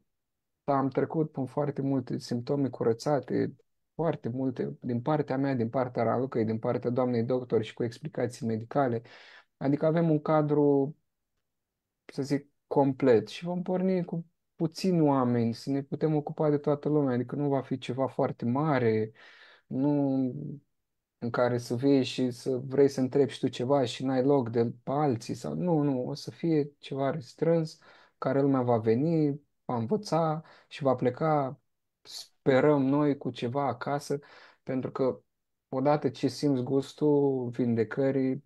S3: am trecut prin foarte multe simptome curățate, foarte multe, din partea mea, din partea Ralucăi, din partea doamnei doctor și cu explicații medicale. Adică avem un cadru, să zic, complet și vom porni cu puțini oameni, să ne putem ocupa de toată lumea, adică nu va fi ceva foarte mare, nu în care să vii și să vrei să întrebi și tu ceva și n-ai loc de pe alții sau nu, o să fie ceva restrâns, care lumea va veni, va învăța și va pleca, sperăm noi, cu ceva acasă, pentru că odată ce simți gustul vindecării,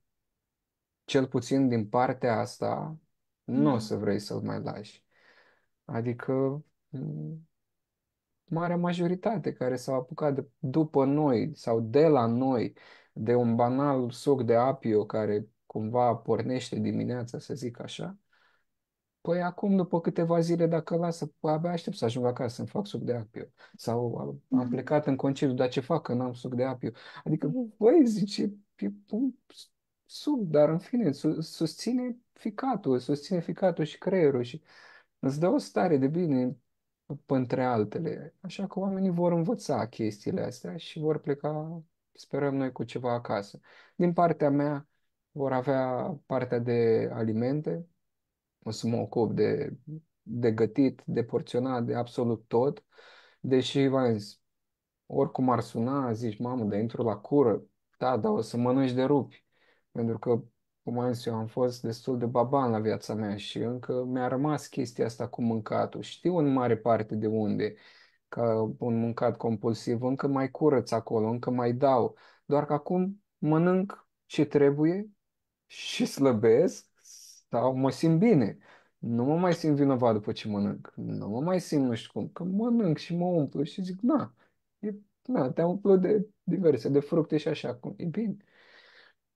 S3: cel puțin din partea asta, nu o
S1: Mm.
S3: să vrei să-l mai lași. Adică marea majoritate care s-au apucat după noi sau de la noi, de un banal suc de apio care cumva pornește dimineața, să zic așa, păi acum, după câteva zile, dacă lasă, păi abia aștept să ajung acasă să-mi fac suc de apio. Sau am plecat în concediu, dar ce fac că n-am suc de apio? Adică, băi, zice, e un suc, dar în fine, susține ficatul și creierul și îți dă o stare de bine, între altele. Așa că oamenii vor învăța chestiile astea și vor pleca, sperăm noi, cu ceva acasă. Din partea mea, vor avea partea de alimente, o să mă ocup de gătit, de porționat, de absolut tot. Deși, v-am zis, oricum ar suna, zici, mamă, de intru la cură, da, dar o să mănânci de rupi. Pentru că, cum am zis eu, am fost destul de baban la viața mea și încă mi-a rămas chestia asta cu mâncatul. Știu în mare parte de unde, ca un mâncat compulsiv, încă mai curăț acolo, încă mai dau. Doar că acum mănânc ce trebuie și slăbesc sau mă simt bine. Nu mă mai simt vinovat după ce mănânc. Nu mă mai simt nu știu cum. Că mănânc și mă umplu și zic, na, te-am umplut de diverse, de fructe și așa cum. E bine.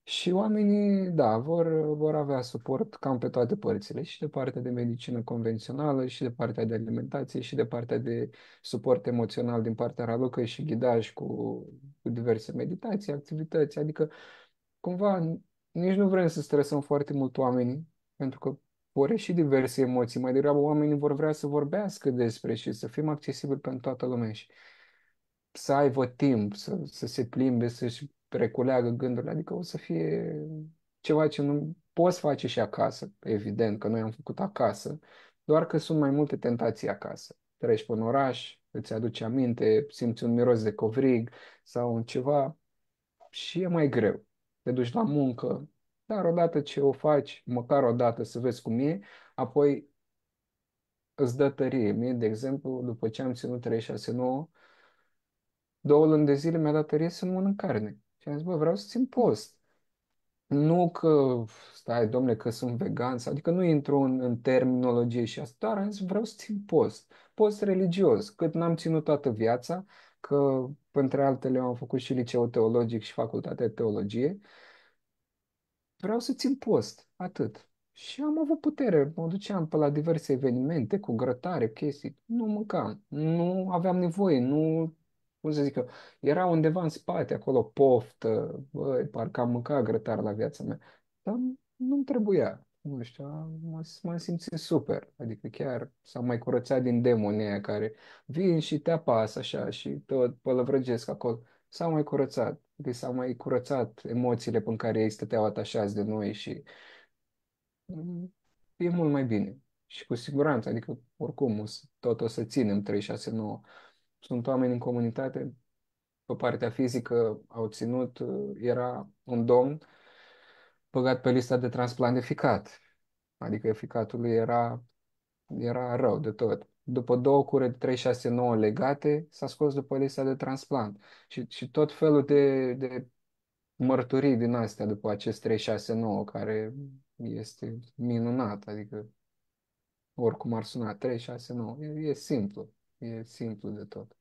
S3: Și oamenii, da, vor avea suport cam pe toate părțile, și de partea de medicină convențională, și de partea de alimentație, și de partea de suport emoțional din partea Ralucăi și ghidaj cu diverse meditații, activități, adică cumva nici nu vrem să stresăm foarte mult oamenii, pentru că vor ieși diverse emoții, mai degrabă oamenii vor vrea să vorbească despre și să fim accesibili pentru toată lumea și să aibă timp, să se plimbe, să-și reculeagă gândurile, adică o să fie ceva ce nu poți face și acasă, evident că noi am făcut acasă, doar că sunt mai multe tentații acasă. Treci pe un oraș, îți aduce aminte, simți un miros de covrig sau un ceva și e mai greu. Te duci la muncă, dar odată ce o faci, măcar o dată să vezi cum e, apoi îți dă tărie. Mie, de exemplu, după ce am ținut 36-9, 2 luni de zile mi-a dat tărie să nu mănânc carne. Și am zis, bă, vreau să țin post. Nu că, stai, domnule, că sunt vegan, adică nu intru în terminologie și asta, dar am zis, vreau să țin post. Post religios, cât n-am ținut toată viața, că, între altele, am făcut și liceu teologic și facultatea de teologie. Vreau să țin post, atât. Și am avut putere, mă duceam pe la diverse evenimente cu grătare, chestii, nu mâncam, nu aveam nevoie, nu, cum să zic eu, era undeva în spate, acolo, poftă, băi, parcă am mâncat grătar la viața mea, dar nu-mi trebuia, nu știu, m-am simțit super, adică chiar s-am mai curățat din demonii aia care vin și te apasă așa și tot pălăvrăgesc acolo. S-au mai curățat, deci s-au mai curățat emoțiile pe care ei stăteau atașați de noi și e mult mai bine. Și cu siguranță, adică oricum tot o să ținem 369. Sunt oameni în comunitate, pe partea fizică au ținut, era un domn băgat pe lista de transplant de ficat. Adică ficatul lui era rău de tot. După 2 cure de 369 legate, s-a scos după lista de transplant. Și tot felul de mărturii din astea după acest 369, care este minunat, adică oricum ar suna 369, e simplu, e simplu de tot.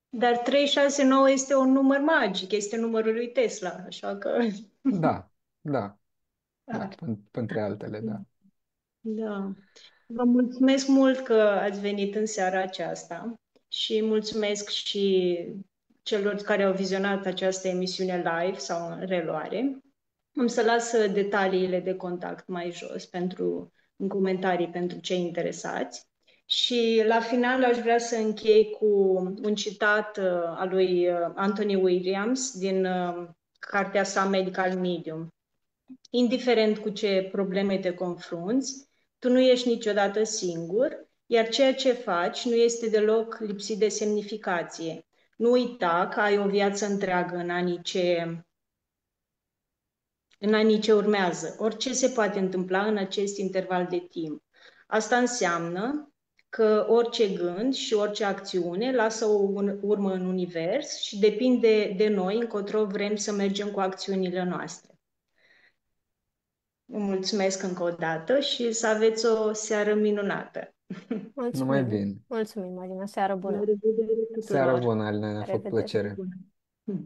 S1: Dar 369 este un număr magic, este numărul lui Tesla, așa că...
S3: Da, da, da,
S1: Ar.
S3: printre altele, da.
S1: Da. Vă mulțumesc mult că ați venit în seara aceasta și mulțumesc și celor care au vizionat această emisiune live sau în reluare. Am să las detaliile de contact mai jos în comentarii pentru cei interesați. Și la final aș vrea să închei cu un citat al lui Anthony Williams din cartea sa Medical Medium. Indiferent cu ce probleme te confrunți, tu nu ești niciodată singur, iar ceea ce faci nu este deloc lipsit de semnificație. Nu uita că ai o viață întreagă în anii ce urmează. Orice se poate întâmpla în acest interval de timp. Asta înseamnă că orice gând și orice acțiune lasă o urmă în univers și depinde de noi încotro vrem să mergem cu acțiunile noastre. Vă mulțumesc încă o dată și să aveți o seară minunată.
S3: Numai
S2: Mulțumim.
S3: bine.
S2: Mulțumim, Marina. Seară
S1: La
S2: bună.
S1: revedere
S3: Seară
S1: tuturor!
S3: bună, Alina, ne-a
S2: La
S3: făcut
S2: revedere.
S3: plăcere.
S1: Bună.